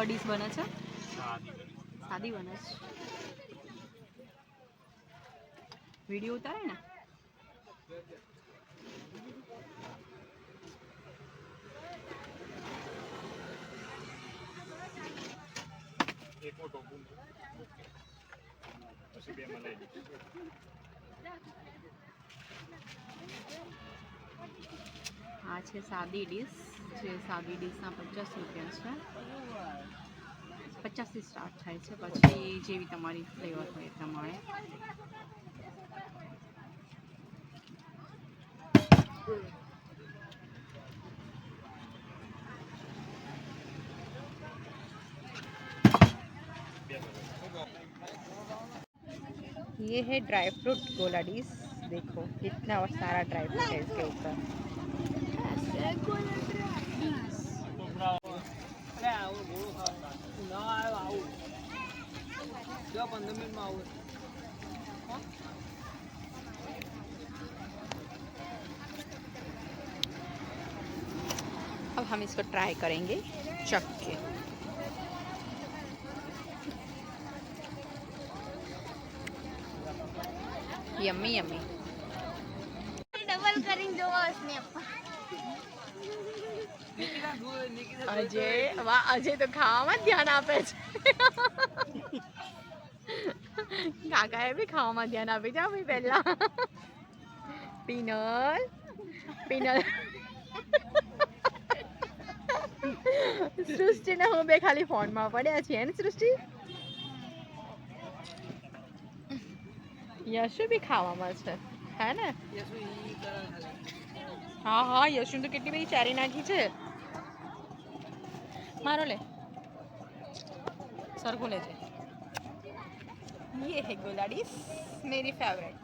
Dish બને છે? સાદી બને છે. વિડીયો ઉતારે ને? આ છે સાદી ડીશ. જે સાદી ડીશના 50 રૂપિયા છે. 50 થી સ્ટાર્ટ થાય છે. પછી જેવી તમારી ફ્લેવર હોય એ પ્રમાણે. ये है ड्राई फ्रूट गोला डिश. देखो कितना सारा ड्राई फ्रूट है इसके ऊपर. अब हम इसको ट्राई करेंगे चख के. Yummy yummy. डबल करेंगे दो स्नैप. अजय वाह, अजय तो खाવામાં ધ્યાન આપે છે. કાકાએ બી ખાવામાં ધ્યાન આપી છે ભાઈ પહેલા. પિનલ પિનલ સૃષ્ટિને હું બે ખાલી ફોનમાં પડ્યા છીએ ને સૃષ્ટિ. યશુ બી ખાવામાં છે હે ને? હા હા, યશુ તો કેટલી બધી ચેરી નાખી છે. मारो ले सर को ले जाए. ये है गोला डिश मेरी फेवरेट.